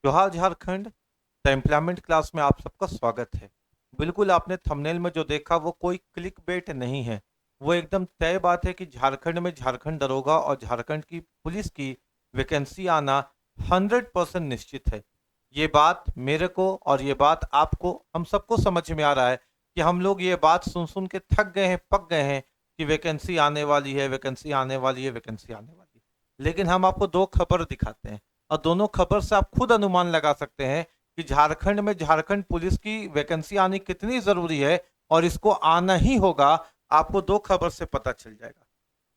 जोहार Jharkhand. The employment class में आप सबका स्वागत है। बिल्कुल आपने थंबनेल में जो देखा वो कोई क्लिक बेट नहीं है। वो एकदम तय बात है कि झारखंड में झारखंड दरोगा और झारखंड की पुलिस की वैकेंसी आना 100% निश्चित है। ये बात मेरे को और ये बात आपको हम सबको समझ में आ रहा है कि हम लोग ये बात सुन सुन के थक गए हैं, पक गए हैं कि वैकेंसी आने वाली है, वैकेंसी आने वाली है, वैकेंसी आने वाली है। लेकिन हम आपको दो खबर दिखाते हैं और दोनों खबर से आप खुद अनुमान लगा सकते हैं कि झारखंड में झारखंड पुलिस की वैकेंसी आनी कितनी जरूरी है और इसको आना ही होगा। आपको दो खबर से पता चल जाएगा।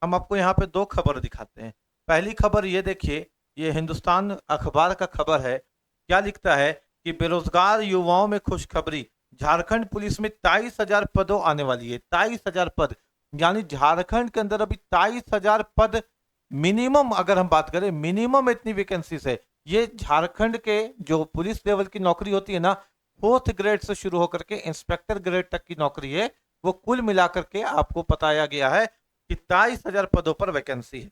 हम आपको यहाँ पे दो खबर दिखाते हैं। पहली खबर ये देखिए, ये हिंदुस्तान अखबार का खबर है। क्या लिखता है कि बेरोजगार युवाओं में खुशखबरी, झारखंड पुलिस में 23,000 पदों आने वाली है। 23,000 पद, यानी झारखंड के अंदर अभी 23,000 पद मिनिमम, अगर हम बात करें मिनिमम इतनी वैकेंसीज है। ये झारखंड के जो पुलिस लेवल की नौकरी होती है ना, 4th ग्रेड से शुरू होकर के इंस्पेक्टर ग्रेड तक की नौकरी है, वो कुल मिलाकर के आपको बताया गया है कि 23,000 पदों पर वैकेंसी है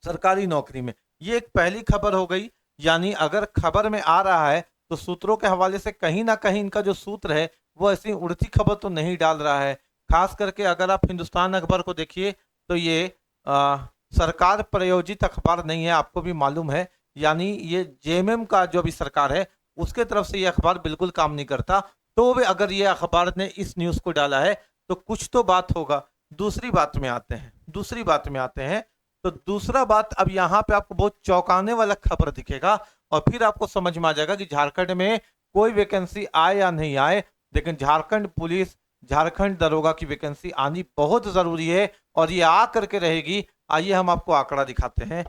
सरकारी नौकरी में। ये एक पहली खबर हो गई। यानी अगर खबर में आ रहा है तो सूत्रों के हवाले से कहीं ना कहीं इनका जो सूत्र है वो ऐसी उड़ती खबर तो नहीं डाल रहा है। खास करके अगर आप हिंदुस्तान अखबार को देखिए तो ये सरकार प्रायोजित अखबार नहीं है, आपको भी मालूम है। यानी ये जेएमएम का जो भी सरकार है उसके तरफ से ये अखबार बिल्कुल काम नहीं करता। तो भी अगर ये अखबार ने इस न्यूज को डाला है तो कुछ तो बात होगा। दूसरी बात में आते हैं। तो दूसरा बात, अब यहाँ पे आपको बहुत चौंकाने वाला खबर दिखेगा और फिर आपको समझ में आ जाएगा कि झारखंड में कोई वैकेंसी आए या नहीं आए, लेकिन झारखंड पुलिस, झारखंड दरोगा की वैकेंसी आनी बहुत जरूरी है और ये आ करके रहेगी। आइए हम आपको आंकड़ा दिखाते हैं।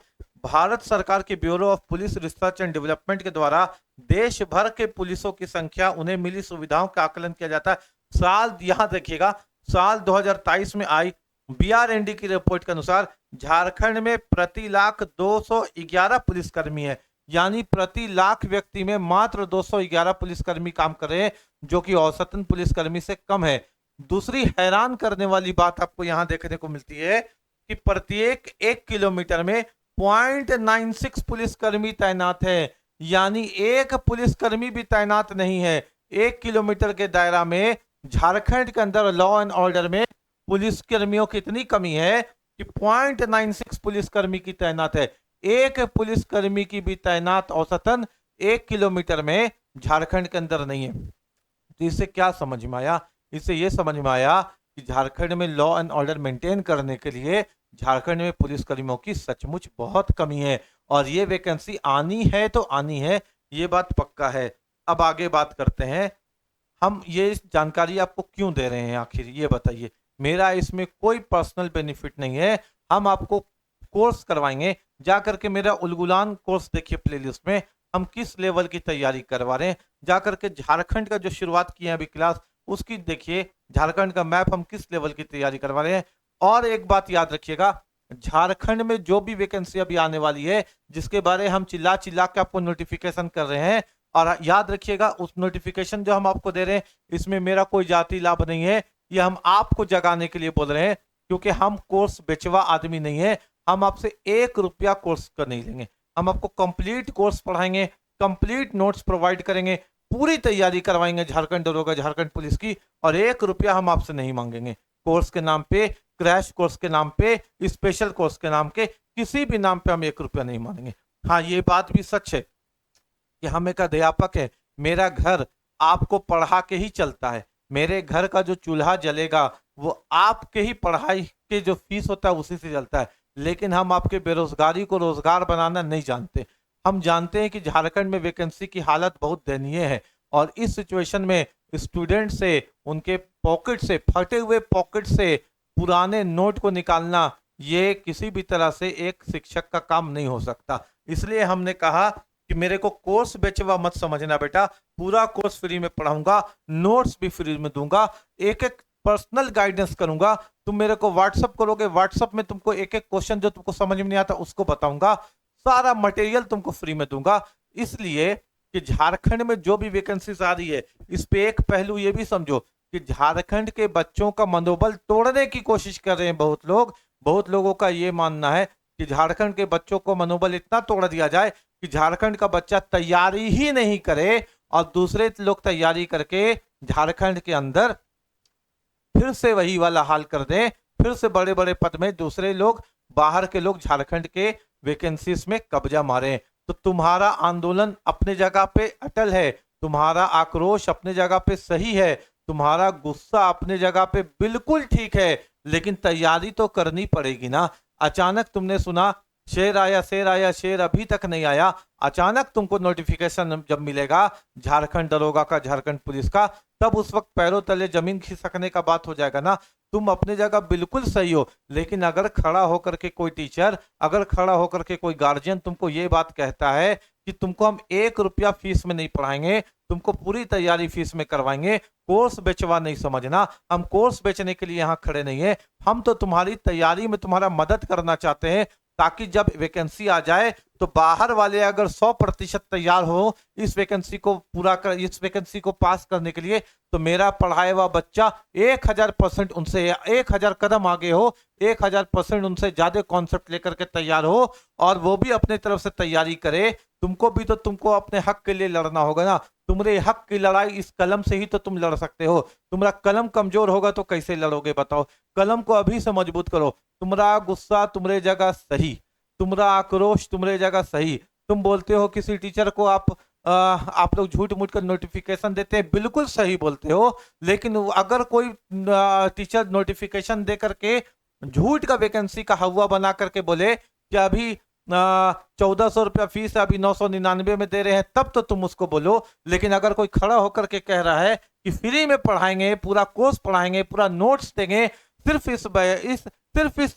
भारत सरकार के bureau of police research and development के द्वारा देश भर के पुलिसों की संख्या, उन्हें मिली सुविधाओं का आकलन किया जाता है। साल, यहां देखिएगा, साल 2023 में आई बीआरएनडी की रिपोर्ट के अनुसार झारखंड में प्रति लाख 211 पुलिसकर्मी है। यानी प्रति लाख व्यक्ति में मात्र 211 पुलिसकर्मी काम कर रहे हैं, जो कि औसतन पुलिसकर्मी से कम है। दूसरी हैरान करने वाली बात आपको यहां देखने को मिलती है कि प्रत्येक 1 किलोमीटर में 0.96 पुलिसकर्मी तैनात है। यानी एक पुलिसकर्मी भी तैनात नहीं है 1 किलोमीटर के दायरा में। झारखंड के अंदर लॉ एंड ऑर्डर में पुलिसकर्मियों की इतनी कमी है कि 0.96 पुलिसकर्मी की तैनात है। एक पुलिसकर्मी की भी तैनात औसतन 1 किलोमीटर में झारखंड के अंदर नहीं है। तो इससे क्या समझ में आया? इससे यह समझ में आया कि झारखंड में लॉ एंड ऑर्डर मेंटेन करने के लिए झारखंड में पुलिसकर्मियों की सचमुच बहुत कमी है और ये वैकेंसी आनी है तो आनी है, ये बात पक्का है। अब आगे बात करते हैं। हम ये जानकारी आपको क्यों दे रहे हैं आखिर ये बताइए। मेरा इसमें कोई पर्सनल बेनिफिट नहीं है। हम आपको कोर्स करवाएंगे, जा करके मेरा उलगुलान कोर्स देखिए प्लेलिस्ट में, हम किस लेवल की तैयारी करवा रहे हैं। जा करके झारखंड का जो शुरुआत किए हैं अभी क्लास, उसकी देखिए, झारखंड का मैप हम किस लेवल की तैयारी करवा रहे हैं। और एक बात याद रखिएगा, झारखंड में जो भी वैकेंसी अभी आने वाली है, जिसके बारे हम चिल्ला चिल्ला के आपको नोटिफिकेशन कर रहे हैं, और याद रखिएगा उस नोटिफिकेशन जो हम आपको दे रहे हैं इसमें मेरा कोई जाति लाभ नहीं है। ये हम आपको जगाने के लिए बोल रहे हैं, क्योंकि हम कोर्स बेचवा आदमी नहीं है। हम आपसे 1 रुपया कोर्स का नहीं लेंगे। हम आपको कंप्लीट कोर्स पढ़ाएंगे, कंप्लीट नोट्स प्रोवाइड करेंगे, पूरी तैयारी करवाएंगे झारखंड दरोगा, झारखंड पुलिस की, और 1 रुपया हम आपसे नहीं मांगेंगे। कोर्स के नाम पे, क्रैश कोर्स के नाम पे, स्पेशल कोर्स के नाम के, किसी भी नाम पे हम 1 रुपया नहीं मांगेंगे। हाँ, ये बात भी सच है कि हम एक अध्यापक है, मेरा घर आपको पढ़ा के ही चलता है। मेरे घर का जो चूल्हा जलेगा वो आपके ही पढ़ाई के जो फीस होता है उसी से चलता है। लेकिन हम आपके बेरोजगारी को रोजगार बनाना नहीं जानते। हम जानते हैं कि झारखंड में वैकेंसी की हालत बहुत दयनीय है और इस सिचुएशन में स्टूडेंट से, उनके पॉकेट से, फटे हुए पॉकेट से पुराने नोट को निकालना, ये किसी भी तरह से एक शिक्षक का काम नहीं हो सकता। इसलिए हमने कहा कि मेरे को कोर्स बेचवा मत समझना बेटा, पूरा कोर्स फ्री में पढ़ाऊंगा, नोट्स भी फ्री में दूंगा, एक एक पर्सनल गाइडेंस करूंगा। तुम मेरे को व्हाट्सअप करोगे, व्हाट्सअप में तुमको एक एक क्वेश्चन जो तुमको समझ में नहीं आता उसको बताऊंगा, सारा मटेरियल तुमको फ्री में दूंगा। इसलिए कि झारखंड में जो भी वैकेंसीज आ रही है, इस पे एक पहलू ये भी समझो कि झारखंड के बच्चों का मनोबल तोड़ने की कोशिश कर रहे हैं बहुत लोग। बहुत लोगों का ये मानना है कि झारखंड के बच्चों को मनोबल इतना तोड़ दिया जाए कि झारखंड का बच्चा तैयारी ही नहीं करे और दूसरे लोग तैयारी करके झारखंड के अंदर फिर से वही वाला हाल कर दें, फिर से बड़े बड़े पद में दूसरे लोग, बाहर के लोग झारखंड के वैकेंसीज में कब्जा मारे। तो तुम्हारा आंदोलन अपने जगह पे अटल है, तुम्हारा आक्रोश अपने जगह पे सही है, तुम्हारा गुस्सा अपने जगह पे बिल्कुल ठीक है, लेकिन तैयारी तो करनी पड़ेगी ना। अचानक तुमने सुना शेर आया शेर आया, शेर अभी तक नहीं आया। अचानक तुमको नोटिफिकेशन जब मिलेगा झारखंड दरोगा का, झारखंड पुलिस का, तब उस वक्त पैरों तले जमीन खिसकने का बात हो जाएगा ना। तुम अपने जगह बिल्कुल सही हो, लेकिन अगर खड़ा होकर के कोई टीचर, अगर खड़ा होकर के कोई गार्जियन तुमको ये बात कहता है कि तुमको हम 1 रुपया फीस में नहीं पढ़ाएंगे, तुमको पूरी तैयारी फीस में करवाएंगे, कोर्स बेचवा नहीं समझना, हम कोर्स बेचने के लिए यहाँ खड़े नहीं है, हम तो तुम्हारी तैयारी में तुम्हारा मदद करना चाहते हैं, ताकि जब वैकेंसी आ जाए तो बाहर वाले अगर 100% तैयार हो इस वैकेंसी को पूरा कर, इस वैकेंसी को पास करने के लिए, तो मेरा पढ़ाया हुआ बच्चा 1000% उनसे 1000 कदम आगे हो, 1000% उनसे ज्यादा कॉन्सेप्ट लेकर के तैयार हो, और वो भी अपने तरफ से तैयारी करे। तुमको भी तो तुमको अपने हक के लिए लड़ना होगा ना। तुम्हारे हक की लड़ाई इस कलम से ही तो तुम लड़ सकते हो। तुम्हारा कलम कमजोर होगा तो कैसे लड़ोगे बताओ। कलम को अभी से मजबूत करो। तुम्हारा गुस्सा तुम्हारे जगह सही, तुम्हारा आक्रोश तुम्हारे जगह सही। तुम बोलते हो किसी टीचर को आप लोग झूठ मूठ कर नोटिफिकेशन देते हैं, बिल्कुल सही बोलते हो, लेकिन अगर कोई टीचर नोटिफिकेशन दे करके झूठ का वैकेंसी का हवा बना करके बोले कि अभी 1400 रुपया फीस है, अभी 999 में दे रहे हैं, तब तो तुम उसको बोलो। लेकिन अगर कोई खड़ा होकर के कह रहा है कि फ्री में पढ़ाएंगे, पूरा कोर्स पढ़ाएंगे, पूरा नोट्स देंगे, सिर्फ इस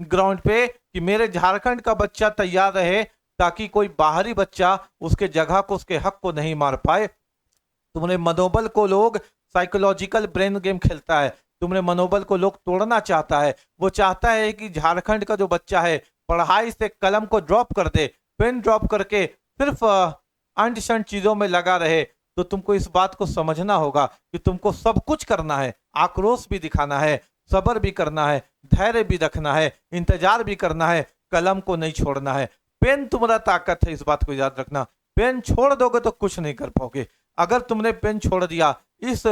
ग्राउंड पे कि मेरे झारखंड का बच्चा तैयार रहे, ताकि कोई बाहरी बच्चा उसके जगह को, उसके हक को नहीं मार पाए। तुम्हारे मनोबल को लोग, साइकोलॉजिकल ब्रेन गेम खेलता है, तुम्हारे मनोबल को लोग तोड़ना चाहता है। वो चाहता है कि झारखंड का जो बच्चा है पढ़ाई से कलम को ड्रॉप कर दे, पेन ड्रॉप करके सिर्फ अंट शंट चीजों में लगा रहे। तो तुमको इस बात को समझना होगा कि तुमको सब कुछ करना है, आक्रोश भी दिखाना है, सब्र भी करना है, धैर्य भी रखना है, इंतजार भी करना है, कलम को नहीं छोड़ना है। पेन तुम्हारा ताकत है, इस बात को याद रखना। पेन छोड़ दोगे तो कुछ नहीं कर पाओगे। अगर तुमने पेन छोड़ दिया, इस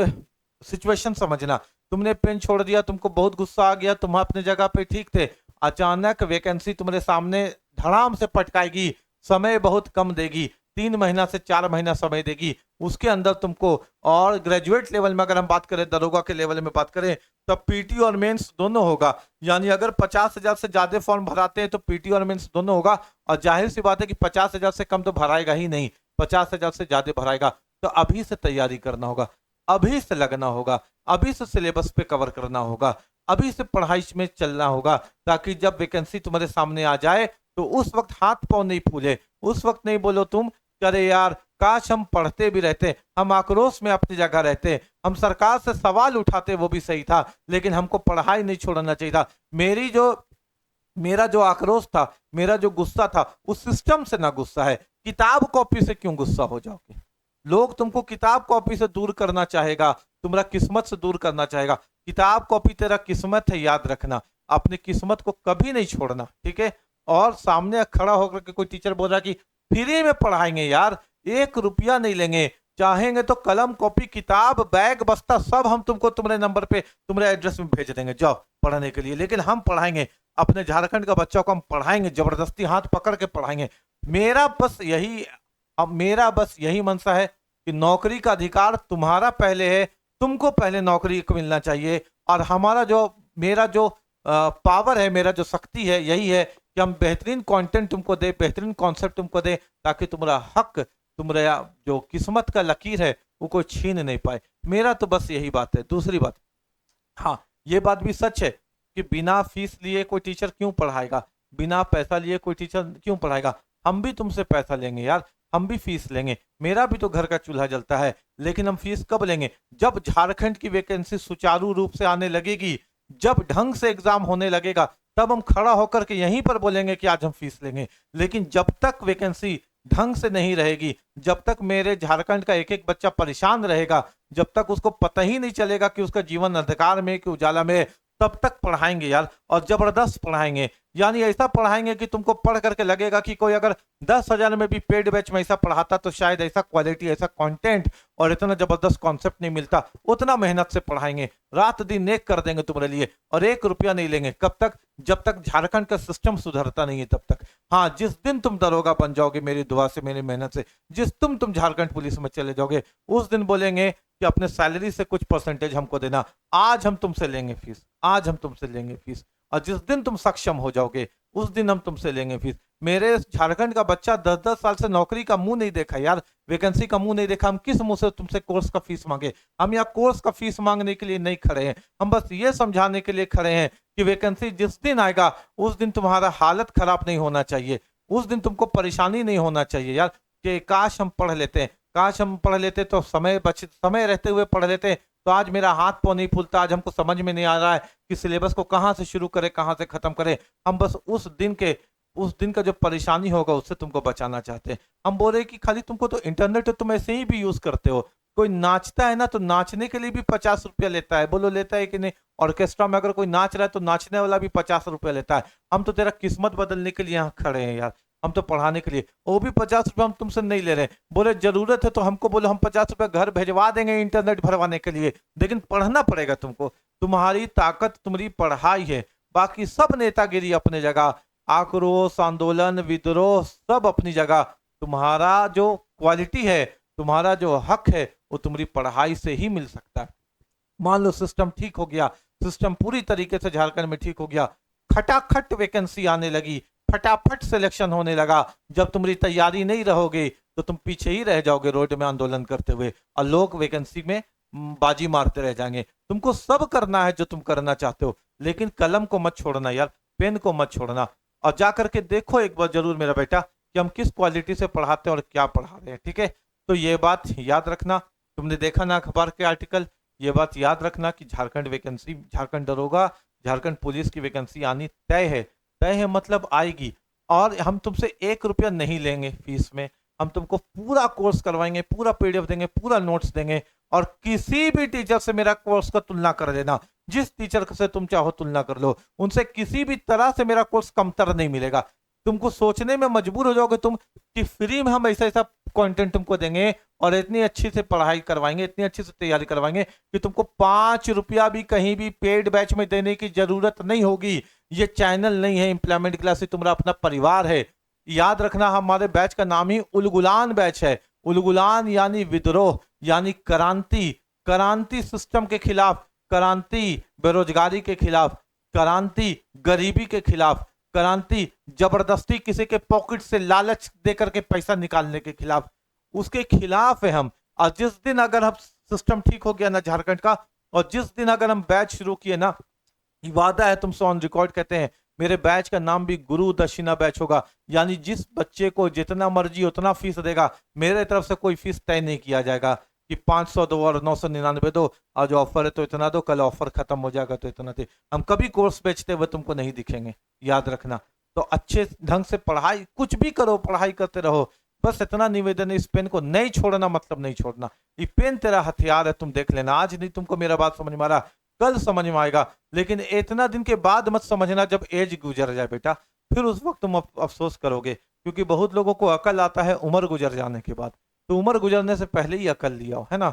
सिचुएशन समझना, तुमने पेन छोड़ दिया, तुमको बहुत गुस्सा आ गया, तुम अपने जगह पे ठीक थे, अचानक वैकेंसी तुम्हारे सामने धड़ाम से पटकाएगी, समय बहुत कम देगी, 3 महीना से 4 महीना समय देगी, उसके अंदर तुमको, और ग्रेजुएट लेवल में अगर हम बात करें, दरोगा के लेवल में बात करें, तब पीटी और मेंस दोनों होगा। यानी अगर 50,000 से ज्यादा फॉर्म भराते हैं तो पीटी और मेंस दोनों होगा। और जाहिर सी बात है कि 50,000 से कम तो भराएगा ही नहीं, 50,000 से ज्यादा भराएगा। तो अभी से तैयारी करना होगा, अभी से लगना होगा, अभी से सिलेबस पे कवर करना होगा, अभी से पढ़ाई में चलना होगा, ताकि जब वैकेंसी तुम्हारे सामने आ जाए तो उस वक्त हाथ पांव नहीं फूले, उस वक्त नहीं बोलो तुम अरे यार काश हम पढ़ते भी रहते, हम आक्रोश में अपनी जगह रहते, हम सरकार से सवाल उठाते, वो भी सही था, लेकिन हमको पढ़ाई नहीं छोड़ना चाहिए था। मेरा जो आक्रोश था, मेरा जो गुस्सा था, उस सिस्टम से ना गुस्सा है, किताब कॉपी से क्यों गुस्सा हो जाओगे। लोग तुमको किताब कॉपी से दूर करना चाहेगा, तुम्हारा किस्मत से दूर करना चाहेगा। किताब कॉपी तेरा किस्मत है, याद रखना, अपनी किस्मत को कभी नहीं छोड़ना, ठीक है। और सामने खड़ा होकर के कोई टीचर बोल रहा है कि फ्री में पढ़ाएंगे, यार 1 रुपया नहीं लेंगे, चाहेंगे तो कलम कॉपी किताब बैग बस्ता सब हम तुमको तुम्हारे नंबर पे, तुम्हारे एड्रेस में भेज देंगे, जाओ पढ़ने के लिए, लेकिन हम पढ़ाएंगे, अपने झारखंड का बच्चों को हम पढ़ाएंगे, जबरदस्ती हाथ पकड़ के पढ़ाएंगे। मेरा बस यही मनसा है कि नौकरी का अधिकार तुम्हारा पहले है, तुमको पहले नौकरी को मिलना चाहिए। और मेरा जो पावर है, मेरा जो शक्ति है, यही है कि हम बेहतरीन कंटेंट तुमको दे, बेहतरीन कॉन्सेप्ट तुमको दे, ताकि तुम्हारा हक, तुम्हारा जो किस्मत का लकीर है वो कोई छीन नहीं पाए। मेरा तो बस यही बात है। दूसरी बात, हाँ ये बात भी सच है कि बिना फीस लिए कोई टीचर क्यों पढ़ाएगा, बिना पैसा लिए कोई टीचर क्यों पढ़ाएगा। हम भी तुमसे पैसा लेंगे यार, हम भी फीस लेंगे, मेरा भी तो घर का चूल्हा जलता है, लेकिन हम फीस कब लेंगे, जब झारखंड की वैकेंसी सुचारू रूप से आने लगेगी, जब ढंग से एग्जाम होने लगेगा, तब हम खड़ा होकर के यहीं पर बोलेंगे कि आज हम फीस लेंगे। लेकिन जब तक वैकेंसी ढंग से नहीं रहेगी, जब तक मेरे झारखंड का एक एक बच्चा परेशान रहेगा, जब तक उसको पता ही नहीं चलेगा कि उसका जीवन अंधकार में कि उजाला में, तब तक पढ़ाएंगे यार, और जबरदस्त पढ़ाएंगे। यानी ऐसा पढ़ाएंगे कि तुमको पढ़ करके लगेगा कि कोई अगर 10,000 में भी पेड बैच में ऐसा पढ़ाता तो शायद ऐसा क्वालिटी, ऐसा कंटेंट और इतना जबरदस्त कॉन्सेप्ट नहीं मिलता। उतना मेहनत से पढ़ाएंगे, रात दिन एक कर देंगे तुम्हारे लिए, और 1 रुपया नहीं लेंगे। कब तक? जब तक झारखंड का सिस्टम सुधरता नहीं है तब तक। हाँ, जिस दिन तुम दरोगा बन जाओगे, मेरी दुआ से, मेरी मेहनत से, जिस तुम झारखंड पुलिस में चले जाओगे, उस दिन बोलेंगे कि अपने सैलरी से कुछ परसेंटेज हमको देना, आज हम तुमसे लेंगे फीस, आज हम तुमसे लेंगे फीस। और जिस दिन तुम सक्षम हो जाओगे उस दिन हम तुमसे लेंगे फीस। मेरे झारखंड का बच्चा 10-10 साल से नौकरी का मुंह नहीं देखा यार, वैकेंसी का मुंह नहीं देखा। हम किस मुंह से तुमसे कोर्स का फीस मांगे? हम यहाँ कोर्स का फीस मांगने के लिए नहीं खड़े हैं, हम बस ये समझाने के लिए खड़े हैं कि वैकेंसी जिस दिन आएगा उस दिन तुम्हारा हालत खराब नहीं होना चाहिए, उस दिन तुमको परेशानी नहीं होना चाहिए यार, कि काश हम पढ़ लेते, काश हम पढ़ लेते तो समय रहते हुए पढ़ लेते तो आज मेरा हाथ पाँव नहीं फूलता। आज हमको समझ में नहीं आ रहा है कि सिलेबस को कहाँ से शुरू करें, कहाँ से खत्म करें। हम बस उस दिन का जो परेशानी होगा उससे तुमको बचाना चाहते हैं। हम बोल रहे कि खाली तुमको तो इंटरनेट तुम ऐसे ही भी यूज करते हो, कोई नाचता है ना तो नाचने के लिए भी 50 रुपया लेता है, बोलो लेता है कि नहीं? ऑर्केस्ट्रा में अगर कोई नाच रहा है तो नाचने वाला भी 50 रुपया लेता है। हम तो तेरा किस्मत बदलने के लिए यहाँ खड़े हैं यार, हम तो पढ़ाने के लिए, वो भी 50 रुपया हम तुमसे नहीं ले रहे। बोले जरूरत है तो हमको बोलो, हम 50 रुपया घर भेजवा देंगे इंटरनेट भरवाने के लिए, लेकिन पढ़ना पड़ेगा तुमको। तुम्हारी ताकत तुम्हारी पढ़ाई है, बाकी सब नेतागिरी अपने जगह, आक्रोश, आंदोलन, विद्रोह सब अपनी जगह। तुम्हारा जो क्वालिटी है, तुम्हारा जो हक है, वो तुम्हारी पढ़ाई से ही मिल सकता है। मान लो सिस्टम ठीक हो गया, सिस्टम पूरी तरीके से झारखंड में ठीक हो गया, खटाखट वैकेंसी आने लगी, फटाफट सिलेक्शन होने लगा। जब तुम्हारी तैयारी नहीं रहोगे तो तुम पीछे ही रह जाओगे रोड में आंदोलन करते हुए, और लोग वैकेंसी में बाजी मारते रह जाएंगे। तुमको सब करना है जो तुम करना चाहते हो, लेकिन कलम को मत छोड़ना यार, पेन को मत छोड़ना। और जा करके देखो एक बार जरूर मेरा बेटा कि हम किस क्वालिटी से पढ़ाते हैं और क्या पढ़ा रहे हैं, ठीक है? तो ये बात याद रखना। तुमने देखा ना अखबार के आर्टिकल, ये बात याद रखना कि झारखंड वैकेंसी, झारखंड दरोगा, झारखंड पुलिस की वैकेंसी आनी तय है। तय है मतलब आएगी, और हम तुमसे 1 रुपया नहीं लेंगे फीस में। हम तुमको पूरा कोर्स करवाएंगे, पूरा पीडीएफ देंगे, पूरा नोट्स देंगे, और किसी भी टीचर से मेरा कोर्स का तुलना कर लेना, जिस टीचर से तुम चाहो तुलना कर लो, उनसे किसी भी तरह से मेरा कोर्स कमतर नहीं मिलेगा। तुमको सोचने में मजबूर हो जाओगे तुम कि फ्री में हम ऐसा ऐसा कंटेंट तुमको देंगे और इतनी अच्छी से पढ़ाई करवाएंगे, इतनी अच्छी से तैयारी करवाएंगे कि तुमको 5 रुपया भी कहीं भी पेड बैच में देने की जरूरत नहीं होगी। ये चैनल नहीं है एम्प्लॉयमेंट क्लास, तुम्हारा अपना परिवार है। याद रखना, हमारे बैच का नाम ही उलगुलान बैच है। उलगुलान यानी विद्रोह, यानी क्रांति, क्रांति सिस्टम के खिलाफ, क्रांति बेरोजगारी के खिलाफ, क्रांति गरीबी के खिलाफ, क्रांति जबरदस्ती किसी के पॉकेट से लालच देकर के पैसा निकालने के खिलाफ, उसके खिलाफ है हम। और जिस दिन अगर हम सिस्टम ठीक हो गया ना झारखंड का, और जिस दिन अगर हम बैच शुरू किए ना, वादा है तुमसे ऑन रिकॉर्ड कहते हैं, मेरे बैच का नाम भी गुरु दक्षिणा बैच होगा। यानी जिस बच्चे को जितना मर्जी उतना फीस देगा, मेरे तरफ से कोई फीस तय नहीं किया जाएगा कि 500 दो और 999 दो, आज ऑफर है तो इतना दो, कल ऑफर खत्म हो जाएगा तो इतना दे। हम कभी कोर्स बेचते हुए तुमको नहीं दिखेंगे, याद रखना। तो अच्छे ढंग से पढ़ाई, कुछ भी करो, पढ़ाई करते रहो। बस इतना निवेदन है, इस पेन को नहीं छोड़ना, मतलब नहीं छोड़ना। ये पेन तेरा हथियार है, तुम देख लेना। आज नहीं तुमको मेरा बात समझ में आ रहा, कल समझ में आएगा, लेकिन इतना दिन के बाद मत समझना, जब एज गुजर जाए बेटा, फिर उस वक्त तुम अफसोस करोगे। क्योंकि बहुत लोगों को अकल आता है उम्र गुजर जाने के बाद, तो उम्र गुजरने से पहले ही अकल लिया हो, है ना?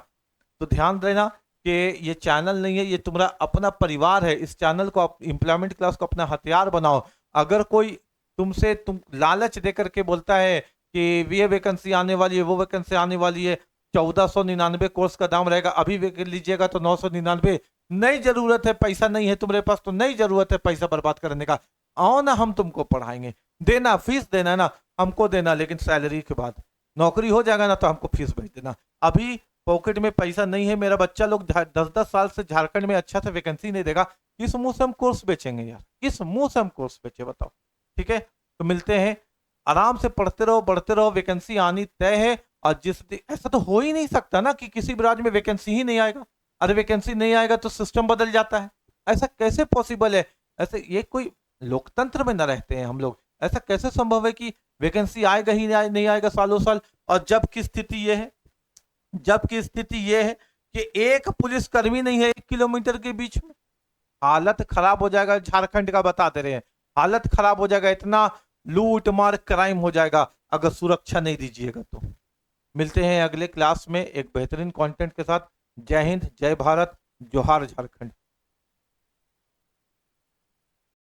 तो ध्यान देना कि ये चैनल नहीं है, ये तुम्हारा अपना परिवार है। इस चैनल को, एम्प्लॉयमेंट क्लास को अपना हथियार बनाओ। अगर कोई तुम लालच देकर के बोलता है कि ये वैकेंसी आने वाली है, वो वैकेंसी आने वाली है, 1499 कोर्स का दाम रहेगा, अभी लीजिएगा तो 999, नहीं जरूरत है, पैसा नहीं है तुम्हारे पास तो नहीं जरूरत है पैसा बर्बाद करने का। आओ ना, हम तुमको पढ़ाएंगे। देना, फीस देना है ना, हमको देना, लेकिन सैलरी के बाद। नौकरी हो जाएगा ना तो हमको फीस भेज देना। अभी पॉकेट में पैसा नहीं है, मेरा बच्चा लोग 10-10 साल से झारखंड में अच्छा से वैकेंसी नहीं देगा, किस मुंह से हम कोर्स बेचेंगे यार? किस मुंह से हम कोर्स बेचे, बताओ? ठीक है, तो मिलते हैं। आराम से पढ़ते रहो, बढ़ते रहो, वैकेंसी आनी तय है। और ऐसा तो हो ही नहीं सकता ना कि किसी भी राज्य में वैकेंसी ही नहीं आएगा। अरे वैकेंसी नहीं आएगा तो सिस्टम बदल जाता है, ऐसा कैसे पॉसिबल है? ऐसे ये कोई लोकतंत्र में न रहते हैं हम लोग? ऐसा कैसे संभव है कि वैकेंसी आएगा ही नहीं आएगा सालों साल? और जब की स्थिति ये है, जब की स्थिति ये है कि एक पुलिसकर्मी नहीं है 1 किलोमीटर के बीच में। हालत खराब हो जाएगा झारखंड का, बता दे रहे हैं। हालत खराब हो जाएगा, इतना लूट मार क्राइम हो जाएगा अगर सुरक्षा नहीं दीजिएगा तो। मिलते हैं अगले क्लास में एक बेहतरीन कंटेंट के साथ। जय हिंद, जय भारत, जोहार झारखंड।